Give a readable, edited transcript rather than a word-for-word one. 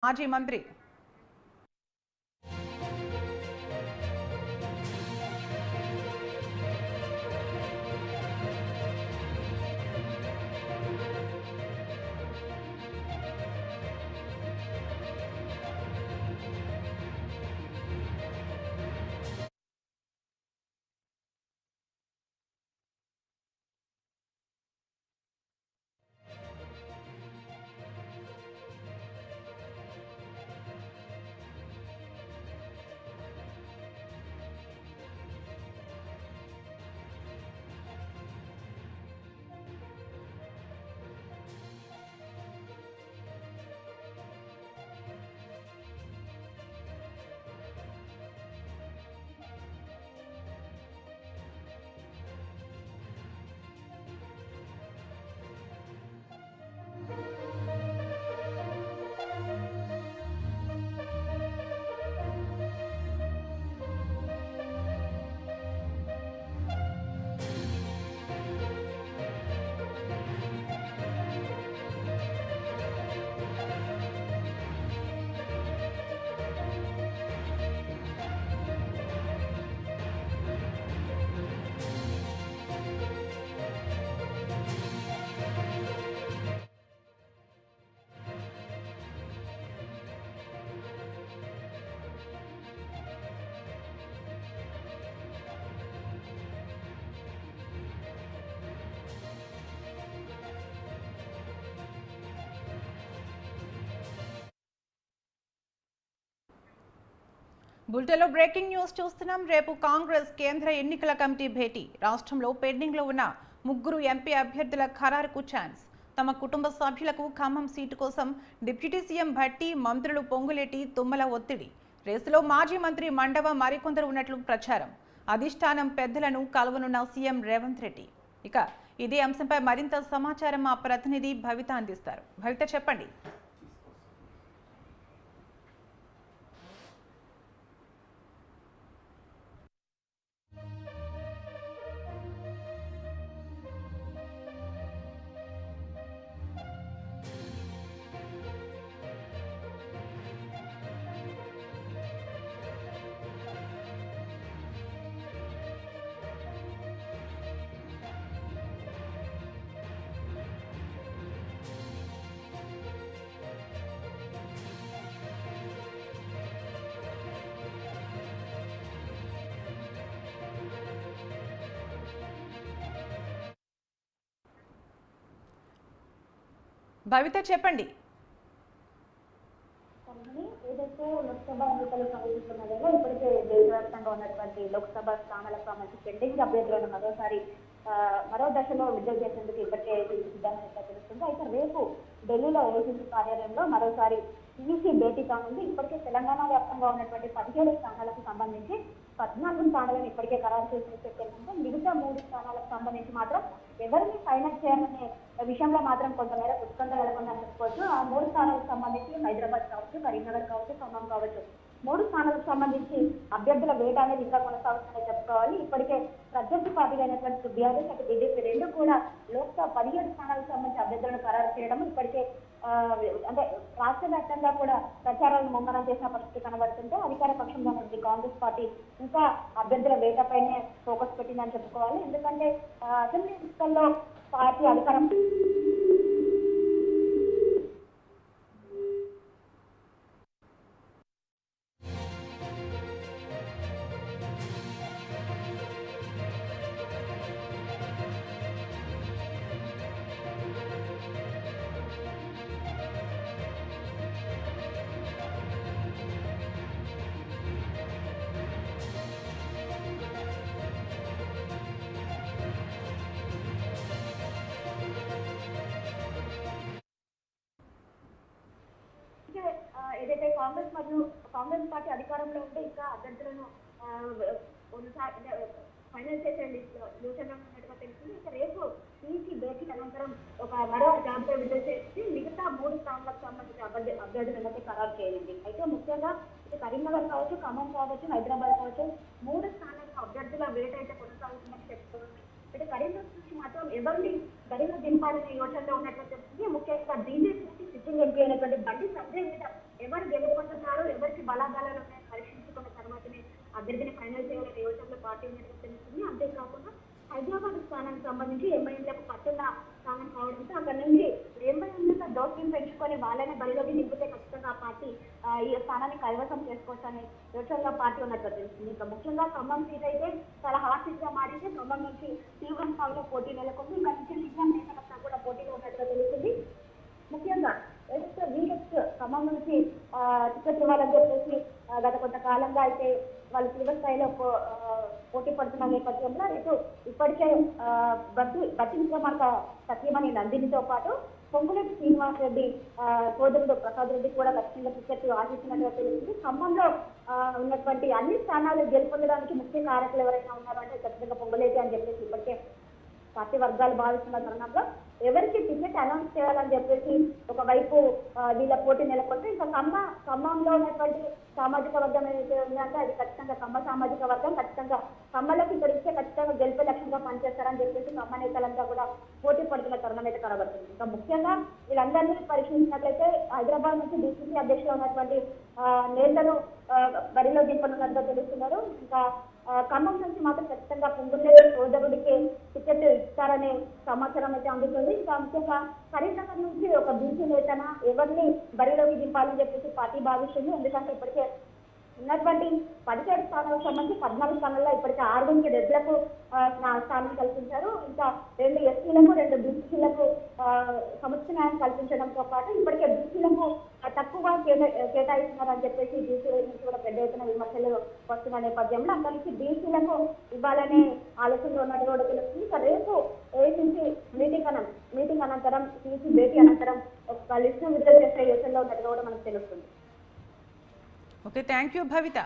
మాజీ మంత్రి బులెటిన్లో బ్రేకింగ్ న్యూస్ చూస్తున్నాం. రేపు కాంగ్రెస్ కేంద్ర ఎన్నికల కమిటీ భేటీ. రాష్ట్రంలో పెండింగ్లో ఉన్న 3 ఎంపీ అభ్యర్థుల ఖరారుకు ఛాన్స్. తమ కుటుంబ సభ్యులకు ఖమ్మం సీటు కోసం డిప్యూటీ సీఎం భట్టి, మంత్రులు పొంగులేటి, తుమ్మల ఒత్తిడి. రేసులో మాజీ మంత్రి మండవ మరికొందరు ఉన్నట్లు ప్రచారం. అధిష్టానం పెద్దలను కలవనున్న సీఎం రేవంత్ రెడ్డి. ఇక ఇదే అంశంపై మరింత సమాచారం మా ప్రతినిధి భవిత అందిస్తారు. భవిత, చెప్పండి. భవిత, చెప్పండి. ఏదైతే లోక్సభ ఎన్నికలు సమీపిస్తున్నదో ఇప్పటికే దేశవ్యాప్తంగా ఉన్నటువంటి లోక్సభ స్థానాలకు సంబంధించి పెండింగ్ అభ్యర్థులను మరో దశలో విడుదల చేసేందుకు ఇప్పటికే సిద్ధమైనట్టు తెలుస్తుంది. అయితే రేపు ఢిల్లీలో ఏఐసీసీ కార్యాలయంలో మరోసారి ఈసీ భేటీ కానుంది. ఇప్పటికే తెలంగాణ వ్యాప్తంగా ఉన్నటువంటి 17 స్థానాలకు సంబంధించి 14 స్థానాలను ఇప్పటికే ఖరారు చేసినట్టు తెలిసింది. మిగతా 3 స్థానాలకు సంబంధించి మాత్రం ఎవరిని ఫైనల్ చేయాలనే విషయంలో మాత్రం కొంతమేర ఉత్కంఠ నెలకొందని చెప్పుకోవచ్చు. ఆ 3 స్థానాలకు సంబంధించి హైదరాబాద్ కావచ్చు, కరీంనగర్ కావచ్చు, ఖమ్మం కావచ్చు, 3 స్థానాలకు సంబంధించి అభ్యర్థుల వేట అనేది ఇంకా కొనసాగుతుందని చెప్పుకోవాలి. ఇప్పటికే ప్రత్యర్థి పార్టీలు అయినటువంటి బీఆర్ఎస్ అటు టీడీపీ రెండు కూడా లోక్సభ 17 స్థానాలకు సంబంధించి అభ్యర్థులను ఖరారు చేయడం ఇప్పటికే అంటే రాష్ట్ర వ్యాప్తంగా కూడా ప్రచారాలను ముమ్మరం చేసిన పరిస్థితి కనబడుతుంటే అధికార పక్షంగా ఉన్నటువంటి కాంగ్రెస్ పార్టీ ఇంకా అభ్యర్థుల వేటపైనే ఫోకస్ పెట్టిందని చెప్పుకోవాలి. ఎందుకంటే అసెంబ్లీ ఎన్నికల్లో పార్టీ అధికారం ఏదైతే కాంగ్రెస్ పార్టీ అధికారంలో ఉంటే ఇంకా అభ్యర్థులను ఫైనల్ చేసే యోచన ఉన్నట్టుగా తెలిసింది. ఇక రేపు ఈసీ భేటీ అనంతరం మరో జాబితా విడుదల చేసి మిగతా 3 స్థానాలకు సంబంధించిన అభ్యర్థులను ఖరారు చేయండి. అయితే ముఖ్యంగా కరీంనగర్ కావచ్చు, ఖమ్మం కావచ్చు, హైదరాబాద్ కావచ్చు, 3 స్థానాలకు అభ్యర్థుల వేట అయితే కొనసాగుతుందని చెప్తుంది. అయితే కరీంనగర్ నుంచి మాత్రం ఎవరిని గడిలో దింపాలనే యోచనలో ఉన్నట్లు తెలిసింది. ముఖ్యంగా బీజేపీ సిట్టింగ్ ఎంపీ అయినటువంటి బండి సంజయ్ మీద ఎవరు గెలుపొందుతారో ఎవరికి బలాబలాలు ఉన్నాయో పరీక్షించుకున్న తర్వాతనే అభ్యర్థిని ఫైనల్ చేయాలనే యోచనలో పార్టీ ఉన్నట్టుగా తెలుస్తుంది. అంతేకాకుండా హైదరాబాద్ స్థానానికి సంబంధించి ఎంఐఎంలకు పట్టున్న స్థానం కావడంతో అక్కడ నుంచి ఎంఐఎంల దౌత్యం పెంచుకొని వాళ్ళనే బరిలోకి నింపితే ఖచ్చితంగా ఆ పార్టీ ఈ స్థానాన్ని కైవసం చేసుకోవచ్చు అనే యోచనలో పార్టీ ఉన్నట్టుగా తెలుస్తుంది. ఇంకా ముఖ్యంగా ఖమ్మం సీట్ అయితే చాలా హాట్ సీట్ గా మారింది. ఖమ్మం నుంచి తీవ్ర స్థాయిలో పోటీ నెలకొంది. ఇంకా నుంచి నిజాం నేతలంతా కూడా పోటీలో ఉన్నట్టుగా తెలుస్తుంది. ముఖ్యంగా వీకెస్ట్ ఖమ్మం నుంచి టికెట్ ఇవ్వాలని చెప్పేసి గత కొంతకాలంగా అయితే వాళ్ళు తీవ్ర స్థాయిలో పోటీ పడుతున్న నేపథ్యంలో రేపు ఇప్పటికే బట్టి విక్రమార్క సత్యమణి నందినితో పాటు పొంగులేటి శ్రీనివాస్ రెడ్డి సోదరుడు ప్రసాద్ రెడ్డి కూడా ఖచ్చితంగా టికెట్ ఆశించినట్టుగా తెలుస్తుంది. ఖమ్మంలో ఉన్నటువంటి అన్ని స్థానాలు గెలుపొందడానికి ముఖ్య కారకులు ఎవరైనా ఉన్నారంటే ఖచ్చితంగా పొంగులేటి అని చెప్పేసి ఇప్పటికే పార్టీ వర్గాలు భావిస్తున్న తరుణంలో ఎవరికి టికెట్ అనౌన్స్ చేయాలని చెప్పేసి ఒకవైపు వీళ్ళ పోటీ నెలకొంటే ఇంకా ఖమ్మంలో ఉన్నటువంటి సామాజిక వర్గం ఏదైతే ఉందంటే అది ఖచ్చితంగా ఖమ్మ సామాజిక వర్గం ఖచ్చితంగా ఖమ్మలకు ఇక్కడ ఇస్తే ఖచ్చితంగా గెలిపే లక్ష్యంగా పనిచేస్తారని చెప్పేసి ఖమ్మ నేతలంతా కూడా పోటీ పడుతున్న తరుణం అయితే కనబడుతుంది. ఇంకా ముఖ్యంగా వీళ్ళందరినీ పరిశీలించినట్లయితే హైదరాబాద్ నుంచి డీసీసీ అధ్యక్షులు ఉన్నటువంటి నేతలు బరిలో దింపనున్నట్టుగా తెలుస్తున్నారు. ఇంకా ఖమ్మం నుంచి మాత్రం ఖచ్చితంగా పొంగులేటి సోదరుడికి టికెట్ ఇస్తారనే సమాచారం అయితే అందుతుంది. ఇంకా ముఖ్యంగా కరీంనగర్ నుంచి ఒక బీసీ నేతన ఎవరిని బరిలోకి దింపాలని చెప్పేసి పార్టీ భావిస్తుంది. ఎందుకంటే ఇప్పటికే ఉన్నటువంటి 17 స్థానాలకు సంబంధించి 14 స్థానాల్లో ఇప్పటికే 6 రెడ్లకు స్థానం కల్పించారు. ఇంకా 2 ఎస్సీలకు 2 బీసీలకు సముచిత న్యాయం కల్పించడంతో పాటు ఇప్పటికే బీసీలకు తక్కువ కేటాయిస్తున్నారని చెప్పేసి బీసీ నుంచి కూడా పెద్ద ఎత్తున విమర్శలు వస్తున్న నేపథ్యంలో అక్కడి నుంచి బీసీలకు ఇవ్వాలనే ఆలోచనలో ఉన్నట్టు కూడా తెలుస్తుంది. ఇక రేపు ఏసీసీ మీటింగ్ అనంతరం సీసీ భేటీ అనంతరం ఒక లిస్టు విడుదల చేసే యోచనలో ఉన్నట్టు కూడా మనకు తెలుస్తుంది. Okay, thank you Bhavitha.